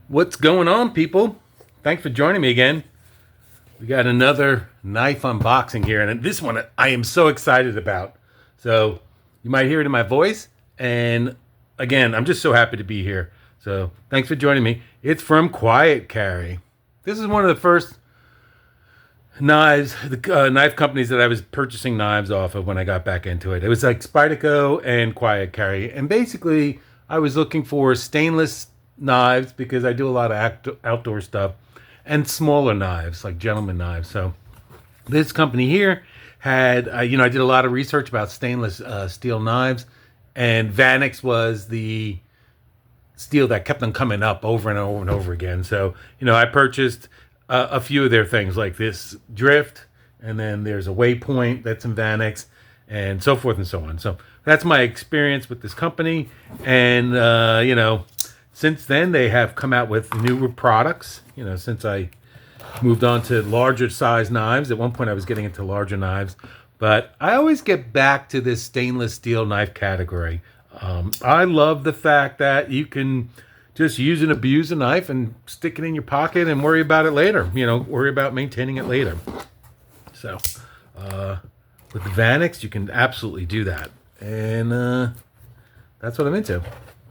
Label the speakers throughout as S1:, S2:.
S1: What's going on, people? Thanks for joining me again. We got another knife unboxing here, and this one I am so excited about. So you might hear it in my voice, and again, I'm just so happy to be here. So thanks for joining me. It's from Quiet Carry. This is one of the first knives, the knife companies that I was purchasing knives off of when I got back into it. It was like Spyderco and Quiet Carry, and basically I was looking for stainless knives because I do a lot of outdoor stuff, and smaller knives like gentleman knives. So this company here had, I did a lot of research about stainless steel knives, and Vanax was the steel that kept on coming up over and over and over again. So, I purchased a few of their things like this drift, and then there's a waypoint that's in Vanax, and so forth and so on. So that's my experience with this company. And, since then they have come out with newer products, since I moved on to larger size knives. At one point I was getting into larger knives, but I always get back to this stainless steel knife category. I love the fact that you can just use and abuse a knife and stick it in your pocket and worry about it later. Worry about maintaining it later. So with the Vanax, you can absolutely do that. And that's what I'm into.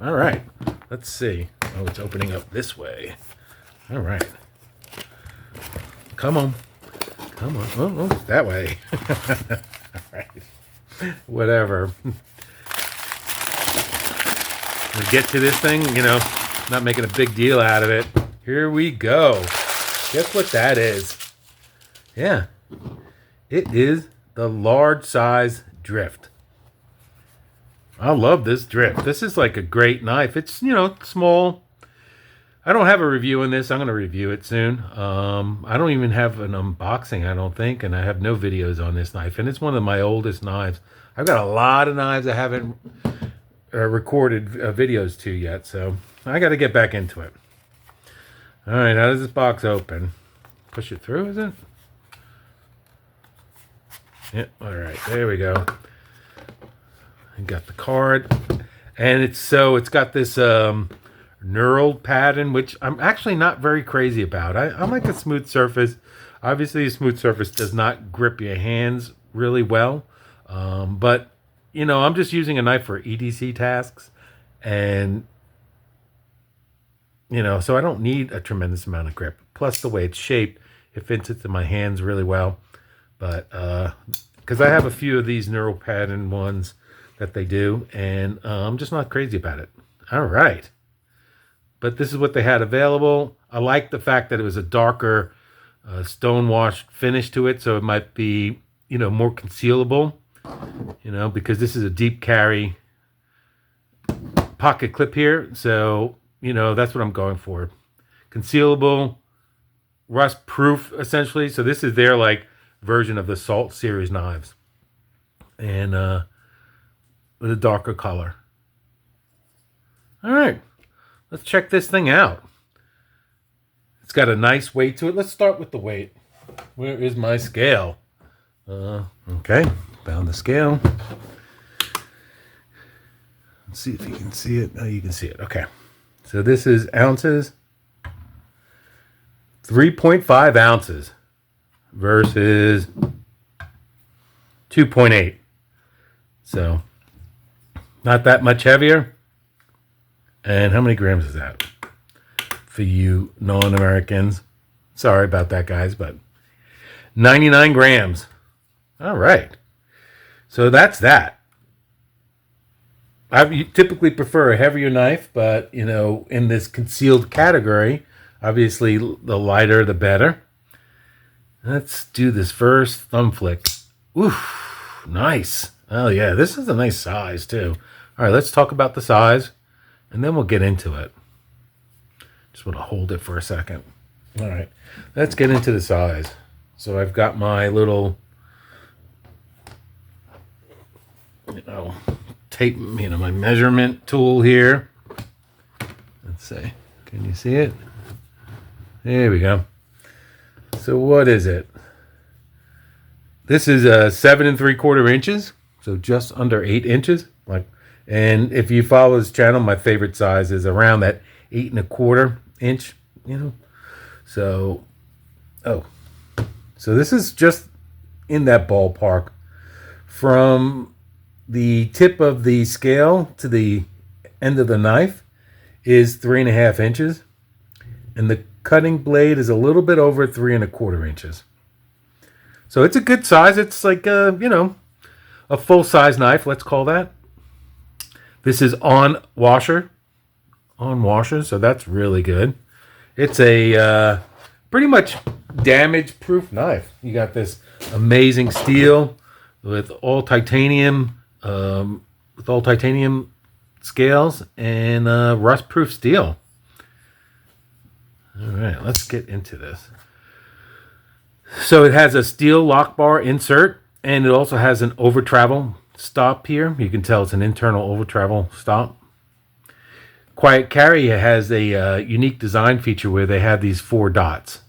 S1: All right. Let's see. Oh, it's opening up this way. All right. Come on. Come on. Oh, that way. All right. Whatever. We get to this thing, not making a big deal out of it. Here we go. Guess what that is? Yeah. It is the large size drift. I love this drift. This is like a great knife. It's, small. I don't have a review on this. I'm going to review it soon. I don't even have an unboxing, I don't think, and I have no videos on this knife. And it's one of my oldest knives. I've got a lot of knives I haven't recorded videos to yet, so I got to get back into it. All right, how does this box open? Push it through, is it? Yeah, all right, there we go. I got the card, and it's got this knurled pattern, which I'm actually not very crazy about. I like a smooth surface. Obviously, a smooth surface does not grip your hands really well, but I'm just using a knife for EDC tasks, and so I don't need a tremendous amount of grip. Plus, the way it's shaped, it fits into my hands really well. But because I have a few of these knurled pattern ones that they do, and I'm just not crazy about it. All right. But this is what they had available. I like the fact that it was a darker stone-washed finish to it, so it might be, more concealable, because this is a deep carry pocket clip here. So, that's what I'm going for. Concealable, rust-proof, essentially. So this is their, version of the Salt series knives. And with a darker color. All right. Let's check this thing out. It's got a nice weight to it. Let's start with the weight. Where is my scale? Okay, found the scale. Let's see if you can see it. Oh, you can see it. Okay. So this is ounces. 3.5 ounces versus 2.8. So not that much heavier. And how many grams is that? For you non-Americans. Sorry about that, guys, but 99 grams. All right. So that's that. I typically prefer a heavier knife, but, in this concealed category, obviously the lighter the better. Let's do this first thumb flick. Oof, nice. Oh, yeah, this is a nice size, too. All right, let's talk about the size. And then we'll get into it. Just want to hold it for a second. All right, let's get into the size. So I've got my little, tape, my measurement tool here. Let's see. Can you see it? There we go. So what is it? This is 7 3/4 inches. So just under 8 inches. And if you follow this channel, my favorite size is around that 8 1/4. inch, you know. So, oh, so this is just in that ballpark. From the tip of the scale to the end of the knife is 3.5 inches, and the cutting blade is a little bit over 3.25 inches. So it's a good size. It's like a full size knife. Let's call that. This is on washer, so that's really good. It's a pretty much damage proof knife. You got this amazing steel with all titanium, scales and rust proof steel. All right, let's get into this. So it has a steel lock bar insert, and it also has an over travel stop here. You can tell it's an internal over travel stop. Quiet Carry has a unique design feature where they have these 4 dots.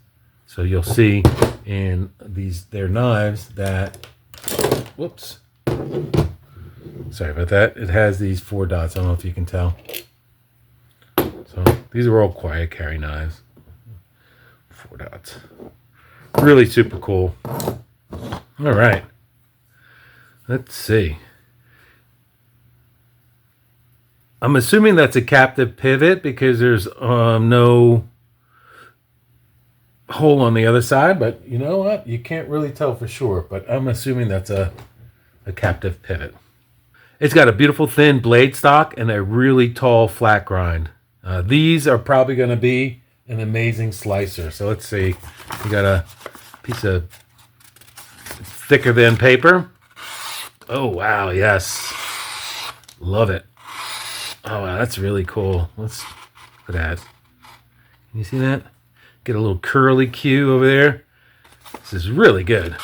S1: So you'll see in their knives that, whoops, sorry about that. It has these 4 dots. I don't know if you can tell. So these are all Quiet Carry knives. 4 dots. Really super cool. All right. Let's see. I'm assuming that's a captive pivot because there's no hole on the other side, but you know what? You can't really tell for sure, but I'm assuming that's a captive pivot. It's got a beautiful thin blade stock and a really tall flat grind. These are probably going to be an amazing slicer. So let's see. We got a piece of thicker than paper. Oh, wow. Yes. Love it. Oh, wow. That's really cool. Let's look at that. Can you see that? Get a little curly Q over there. This is really good.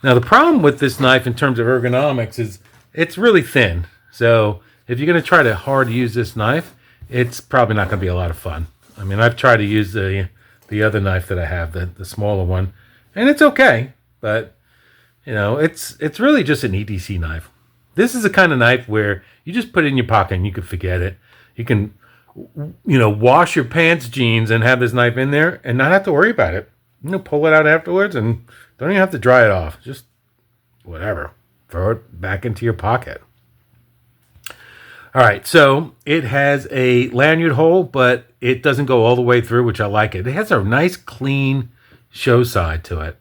S1: Now, the problem with this knife in terms of ergonomics is it's really thin. So if you're going to try to hard use this knife, it's probably not going to be a lot of fun. I mean, I've tried to use the other knife that I have, the smaller one, and it's okay. But, you know, it's really just an EDC knife. This is the kind of knife where you just put it in your pocket and you can forget it. You can, wash your pants jeans and have this knife in there and not have to worry about it. Pull it out afterwards and don't even have to dry it off. Just whatever. Throw it back into your pocket. All right, so it has a lanyard hole, but it doesn't go all the way through, which I like it. It has a nice, clean show side to it.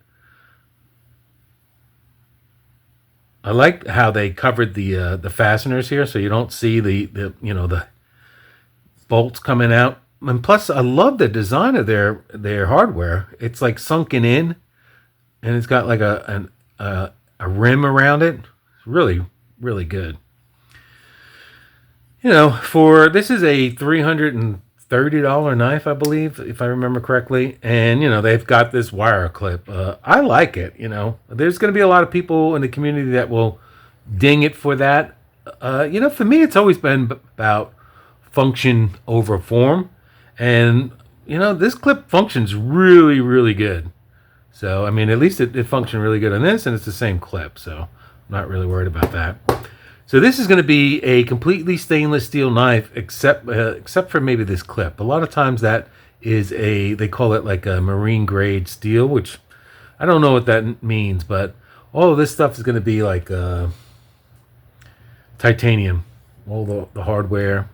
S1: I like how they covered the fasteners here, so you don't see the bolts coming out. And plus, I love the design of their hardware. It's like sunken in, and it's got like a rim around it. It's really, really good. This is a $330 knife, I believe, if I remember correctly. And, they've got this wire clip. I like it, There's going to be a lot of people in the community that will ding it for that. For me, it's always been about function over form. And, this clip functions really, really good. So, I mean, at least it functioned really good on this, and it's the same clip. So, I'm not really worried about that. So this is going to be a completely stainless steel knife, except for maybe this clip. A lot of times that is they call it like a marine grade steel, which I don't know what that means, but all of this stuff is going to be like titanium, all the hardware.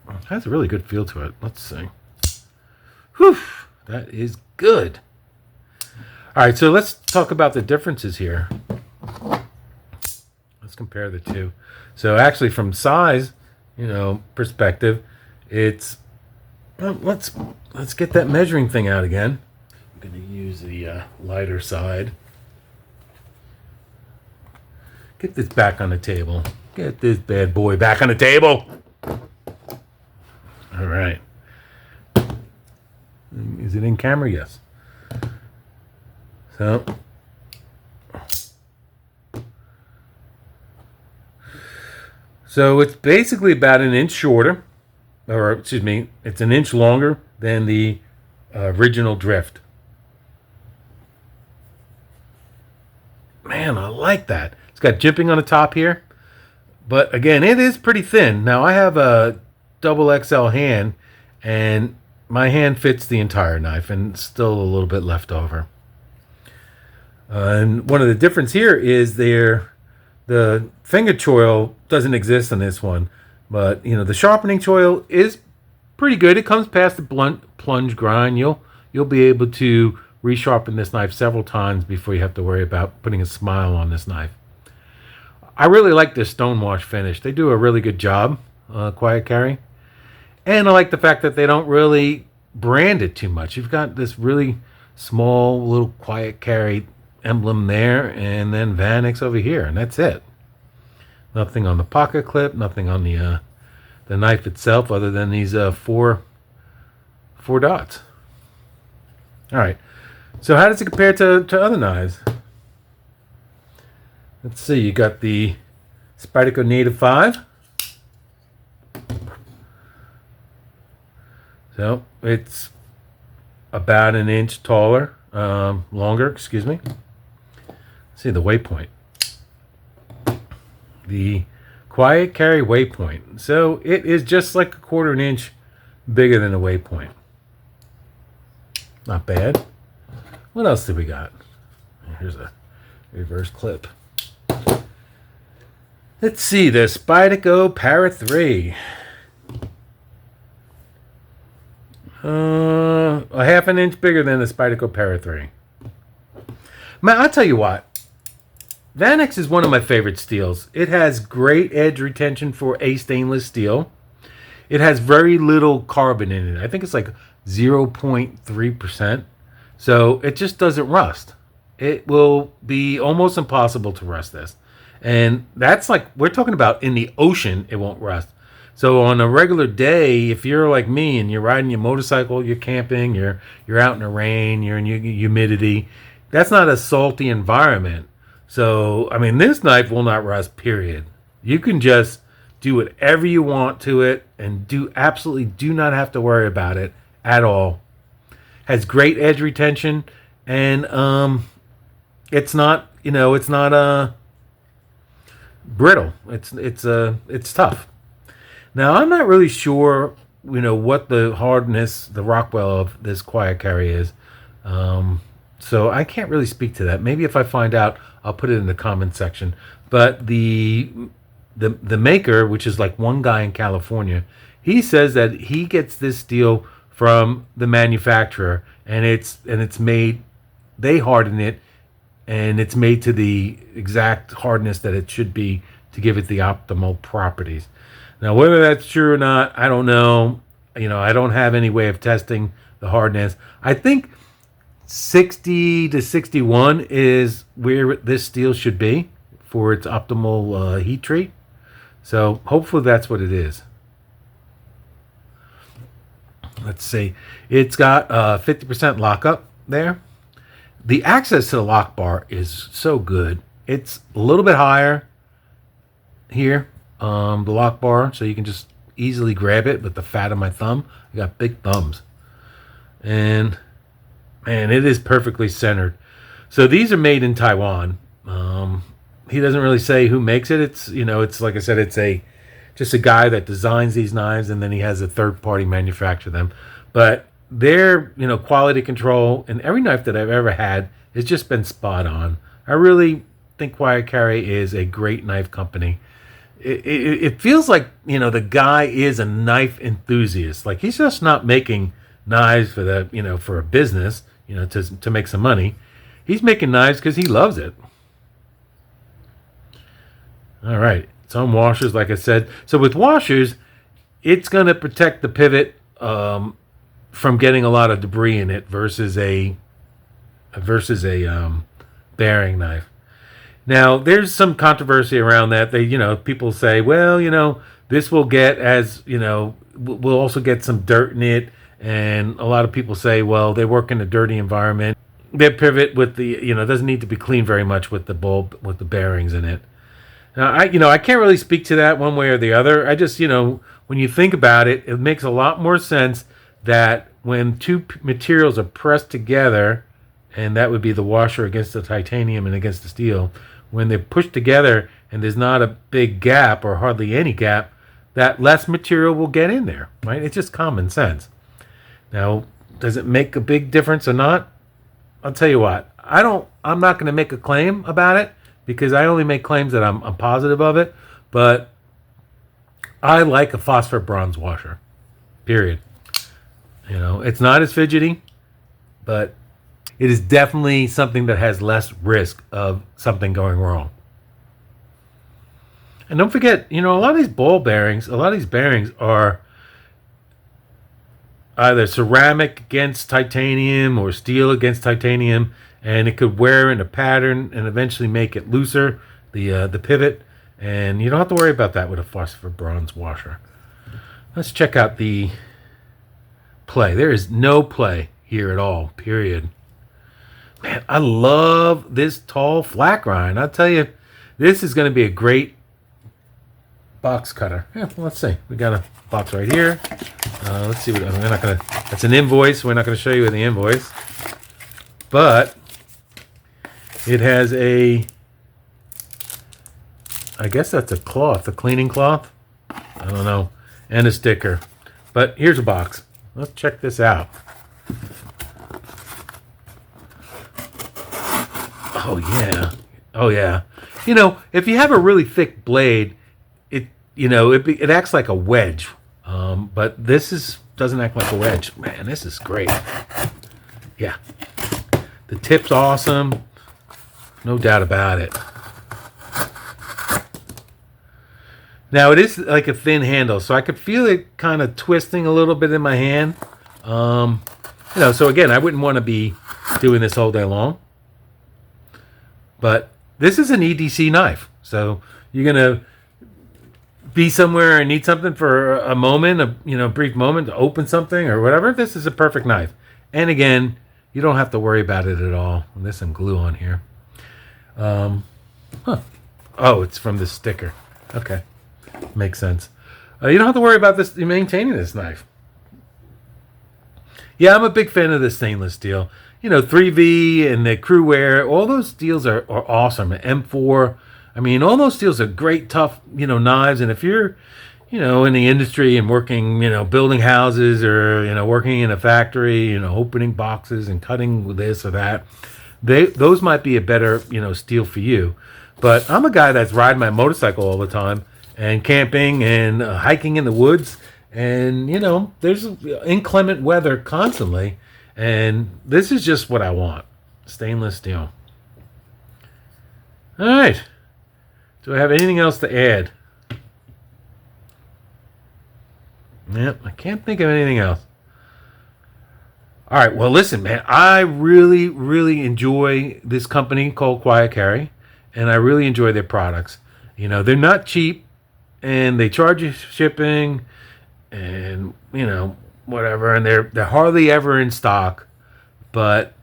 S1: It has a really good feel to it. Let's see. Whew, that is good. All right, so let's talk about the differences here. Let's compare the two. So actually, from size, perspective, it's let's get that measuring thing out again. I'm going to use the lighter side. Get this back on the table. Get this bad boy back on the table. All right. Is it in camera? Yes. So it's basically about an inch shorter, or excuse me, it's an inch longer than the original Drift. Man, I like that. It's got jimping on the top here. But again, it is pretty thin. Now I have a double XL hand, and my hand fits the entire knife, and still a little bit left over. And one of the difference here is the finger choil doesn't exist on this one, but the sharpening choil is pretty good. It comes past the blunt plunge grind. You'll be able to resharpen this knife several times before you have to worry about putting a smile on this knife. I really like this stonewash finish. They do a really good job, Quiet Carry. And I like the fact that they don't really brand it too much. You've got this really small little Quiet Carry emblem there, and then Vanax over here, and that's it. Nothing on the pocket clip, nothing on the knife itself, other than these four dots. All right. So how does it compare to other knives? Let's see. You got the Spyderco Native 5. So it's about an inch taller, longer. Excuse me. Let's see the waypoint. The Quiet Carry waypoint. So it is just like a quarter an inch bigger than a waypoint. Not bad. What else do we got? Here's a reverse clip. Let's see, the Spyderco Para 3. A half an inch bigger than the Spyderco Para 3. Man, I'll tell you what. Vanax is one of my favorite steels. It has great edge retention for a stainless steel. It has very little carbon in it. I think it's like 0.3%. So it just doesn't rust. It will be almost impossible to rust this. And that's like, we're talking about in the ocean, it won't rust. So on a regular day, if you're like me and you're riding your motorcycle, you're camping, you're out in the rain, you're in humidity, that's not a salty environment. So, I mean, this knife will not rust, period. You can just do whatever you want to it and absolutely do not have to worry about it at all. Has great edge retention, and it's not brittle. It's tough. Now I'm not really sure what the hardness, the Rockwell of this Quiet Carry is. So I can't really speak to that. Maybe if I find out, I'll put it in the comment section. But the maker, which is like one guy in California, he says that he gets this steel from the manufacturer, and it's made, they harden it, and it's made to the exact hardness that it should be to give it the optimal properties. Now, whether that's true or not, I don't know. I don't have any way of testing the hardness. I think 60 to 61 is where this steel should be for its optimal heat treat. So hopefully that's what it is. Let's see. It's got 50% lockup there. The access to the lock bar is so good. It's a little bit higher here, the lock bar, so you can just easily grab it with the fat of my thumb. I got big thumbs. And man, it is perfectly centered. So these are made in Taiwan. He doesn't really say who makes it. It's it's like I said, it's just a guy that designs these knives, and then he has a third party manufacture them. But their quality control and every knife that I've ever had has just been spot on. I really think Quiet Carry is a great knife company. It feels like the guy is a knife enthusiast. Like he's just not making knives for the for a business to make some money. He's making knives because he loves it. All right, it's on washers, like I said. So with washers, it's going to protect the pivot from getting a lot of debris in it versus a bearing knife. Now, there's some controversy around that. People say, well, this will get we'll also get some dirt in it. And a lot of people say, well, they work in a dirty environment. Their pivot with the, doesn't need to be cleaned very much with the bulb, with the bearings in it. Now, I can't really speak to that one way or the other. I just, when you think about it, it makes a lot more sense that when two materials are pressed together, and that would be the washer against the titanium and against the steel, when they're pushed together and there's not a big gap or hardly any gap, that less material will get in there, right? It's just common sense. Now, does it make a big difference or not? I'll tell you what. I'm not going to make a claim about it because I only make claims that I'm positive of it. But I like a phosphor bronze washer. Period. You know, it's not as fidgety, but it is definitely something that has less risk of something going wrong. And don't forget, you know, a lot of these ball bearings, a lot of these bearings are either ceramic against titanium or steel against titanium, and it could wear in a pattern and eventually make it looser, the pivot, and you don't have to worry about that with a phosphor bronze washer. Let's check out the play. There is no play here at all, period. Man, I love this tall flat grind. I'll tell you, this is going to be a great box cutter. Yeah, well, let's see. We got a box right here. Let's see. We're not gonna. That's an invoice. We're not going to show you the invoice, but it has a. I guess that's a cloth, a cleaning cloth. I don't know, and a sticker. But here's a box. Let's check this out. Oh yeah, oh yeah. You know, if you have a really thick blade, it acts like a wedge. But this doesn't act like a wedge. Man, this is great. Yeah, the tip's awesome. No doubt about it. Now it is like a thin handle, so I could feel it kind of twisting a little bit in my hand. So again, I wouldn't want to be doing this all day long. But this is an EDC knife, so you're gonna be somewhere and need something for a moment, a brief moment to open something or whatever. This is a perfect knife. And again, you don't have to worry about it at all. There's some glue on here. Oh, it's from this sticker. Okay, makes sense. You don't have to worry about this maintaining this knife. Yeah, I'm a big fan of the stainless steel. 3V and the Crewware, all those steels are awesome. M4, I mean, all those steels are great, tough, knives. And if you're, in the industry and working, building houses or, working in a factory, opening boxes and cutting with this or that, those might be a better, steel for you. But I'm a guy that's riding my motorcycle all the time and camping and hiking in the woods. And, there's inclement weather constantly. And this is just what I want. Stainless steel. All right. Do I have anything else to add? Yep, I can't think of anything else. All right, well, listen, man. I really, really enjoy this company called Quiet Carry. And I really enjoy their products. They're not cheap. And they charge you shipping. And, whatever, and they're hardly ever in stock, but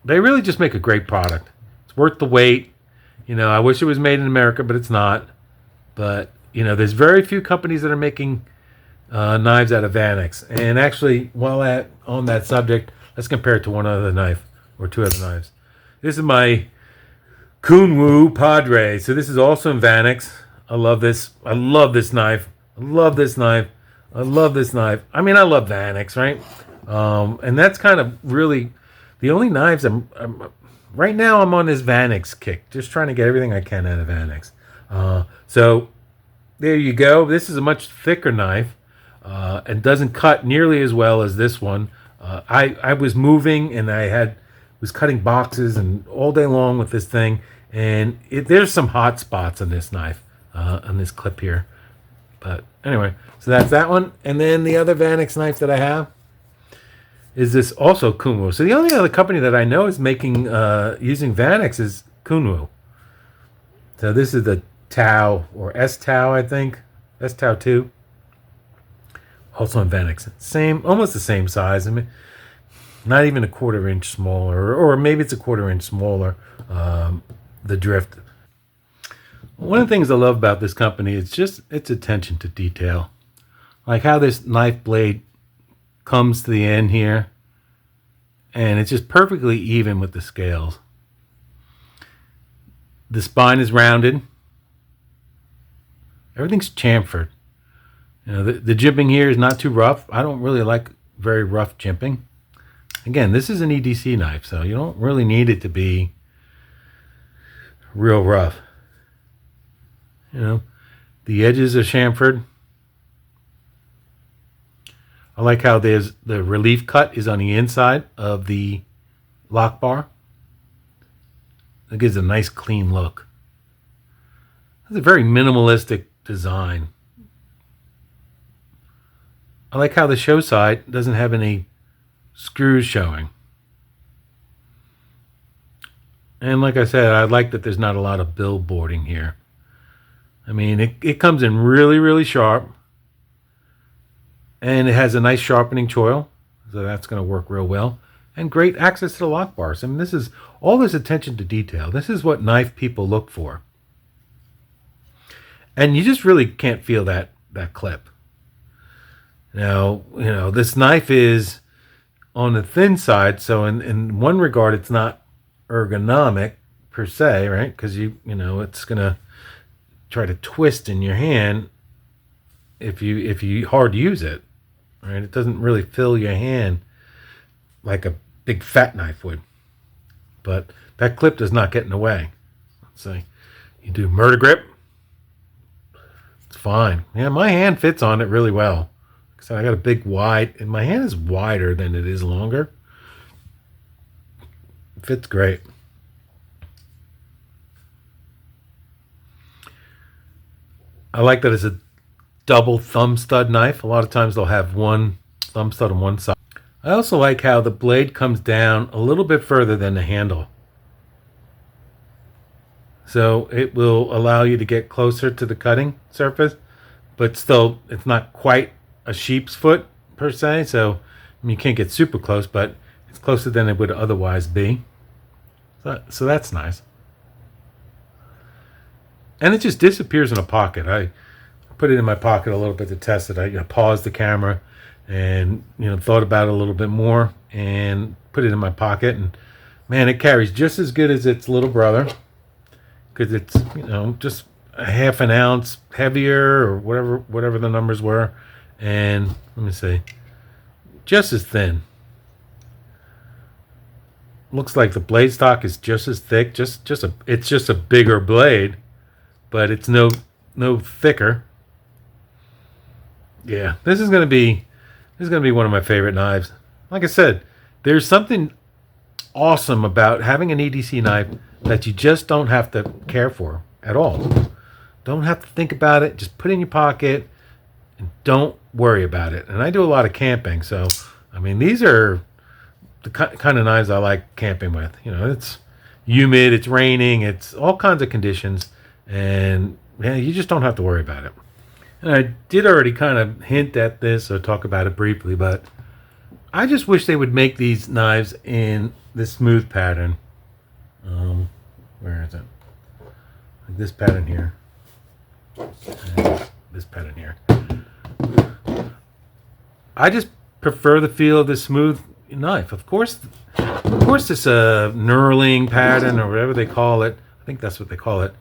S1: they really just make a great product. It's worth the wait. I wish it was made in America, but it's not. But there's very few companies that are making knives out of Vanax. And actually, while on that subject, let's compare it to one other knife or two other knives. This is my Kunwu Padre. So this is also in Vanax. I love this. I love this knife. I love this knife. I love this knife. I mean, I love Vanax, right? And that's kind of really the only knives right now I'm on this Vanax kick, just trying to get everything I can out of Vanax. So there you go. This is a much thicker knife and doesn't cut nearly as well as this one. I was moving and was cutting boxes and all day long with this thing. And there's some hot spots on this knife, on this clip here. But anyway, so that's that one. And then the other Vanax knife that I have is this also Kunwu. So the only other company that I know is making using Vanax is Kunwu. So this is the Tau or S-Tau, I think. S-Tau 2. Also in Vanax. Almost the same size. I mean, not even a 1/4 inch smaller, or maybe it's a 1/4 inch smaller, the drift. One of the things I love about this company is just its attention to detail. Like how this knife blade comes to the end here, and it's just perfectly even with the scales. The spine is rounded, Everything's chamfered. You know, the jimping here is not too rough. I don't really like very rough jimping. Again, this is an EDC knife, so you don't really need it to be real rough. You know, the edges are chamfered. I like how there's the relief cut is on the inside of the lock bar. It gives a nice clean look. It's a very minimalistic design. I like how the show side doesn't have any screws showing. And like I said, I like that there's not a lot of billboarding here. I mean, it comes in really, really sharp. And it has a nice sharpening choil. So that's going to work real well. And great access to the lock bars. I mean, this is all this attention to detail. This is what knife people look for. And you just really can't feel that clip. Now, you know, this knife is on the thin side. So in one regard, it's not ergonomic per se, right? Because you know, it's going to try to twist in your hand if you hard use it, right? It doesn't really fill your hand like a big fat knife would. But that clip does not get in the way. So you do murder grip, it's fine. Yeah, my hand fits on it really well. So I got a big wide, and my hand is wider than it is longer. It fits great. I like that it's a double thumb stud knife. A lot of times they'll have one thumb stud on one side. I also like how the blade comes down a little bit further than the handle. So it will allow you to get closer to the cutting surface, but still it's not quite a sheep's foot per se. So I mean, you can't get super close, but it's closer than it would otherwise be. So that's nice. And it just disappears in a pocket. I put it in my pocket a little bit to test it. I paused the camera and thought about it a little bit more and put it in my pocket. And man, it carries just as good as its little brother, because it's just a half an ounce heavier or whatever the numbers were. And let me see, just as thin. Looks like the blade stock is just as thick. It's just a bigger blade, but it's no thicker. Yeah, this is gonna be one of my favorite knives. Like I said, there's something awesome about having an EDC knife that you just don't have to care for at all. Don't have to think about it. Just put it in your pocket and don't worry about it. And I do a lot of camping, so I mean, these are the kind of knives I like camping with. It's humid, it's raining, it's all kinds of conditions, and yeah, you just don't have to worry about it. And I did already kind of hint at this or talk about it briefly, but I just wish they would make these knives in this smooth pattern. Where is it? Like this pattern here. And this pattern here. I just prefer the feel of the smooth knife. Of course this knurling pattern or whatever they call it, I think that's what they call it,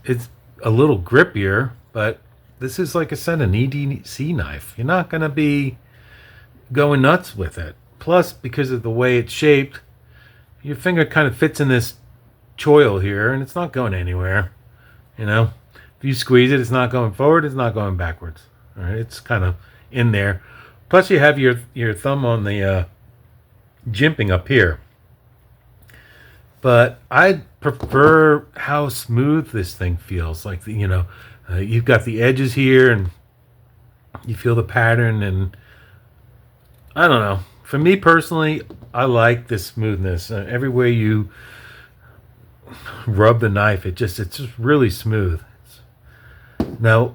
S1: it's a little grippier, but this is, like I said, an EDC knife. You're not going to be going nuts with it. Plus, because of the way it's shaped, your finger kind of fits in this choil here, and it's not going anywhere. If you squeeze it, it's not going forward, it's not going backwards. All right, it's kind of in there. Plus, you have your thumb on the jimping up here. But I prefer how smooth this thing feels. Like, you've got the edges here, and you feel the pattern, and I don't know. For me personally, I like this smoothness. Every way you rub the knife, it's just really smooth. Now,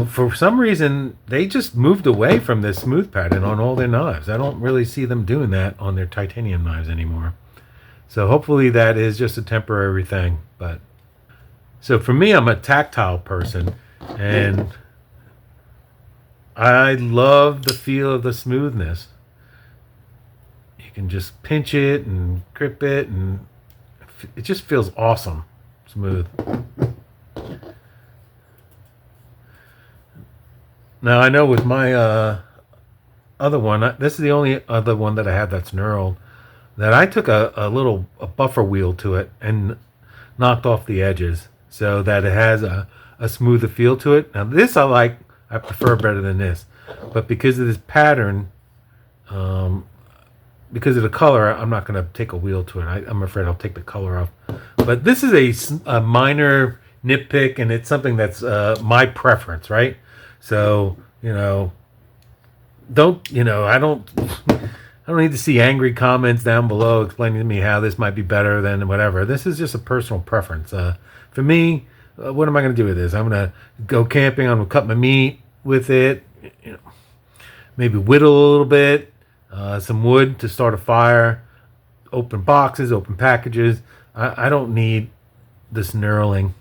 S1: for some reason, they just moved away from this smooth pattern on all their knives. I don't really see them doing that on their titanium knives anymore. So hopefully that is just a temporary thing. But so for me, I'm a tactile person, and I love the feel of the smoothness. You can just pinch it and grip it, and it just feels awesome, smooth. Now I know with my other one, this is the only other one that I have that's knurled, that I took a buffer wheel to it and knocked off the edges so that it has a smoother feel to it. Now this I prefer better than this, but because of this pattern, because of the color, I'm not going to take a wheel to it. I'm afraid I'll take the color off. But this is a minor nitpick, and it's something that's my preference, right? So, I don't need to see angry comments down below explaining to me how this might be better than whatever. This is just a personal preference. For me, what am I going to do with this? I'm going to go camping. I'm going to cut my meat with it. Maybe whittle a little bit. Some wood to start a fire. Open boxes, open packages. I don't need this knurling.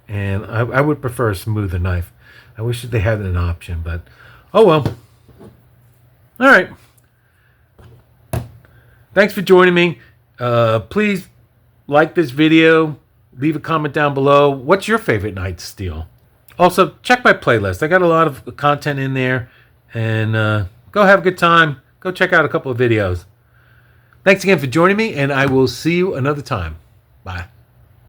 S1: And I would prefer a smoother knife. I wish that they had an option, but oh well. All right. Thanks for joining me. Please like this video. Leave a comment down below. What's your favorite knife steel? Also, check my playlist. I got a lot of content in there. And go have a good time. Go check out a couple of videos. Thanks again for joining me, and I will see you another time. Bye.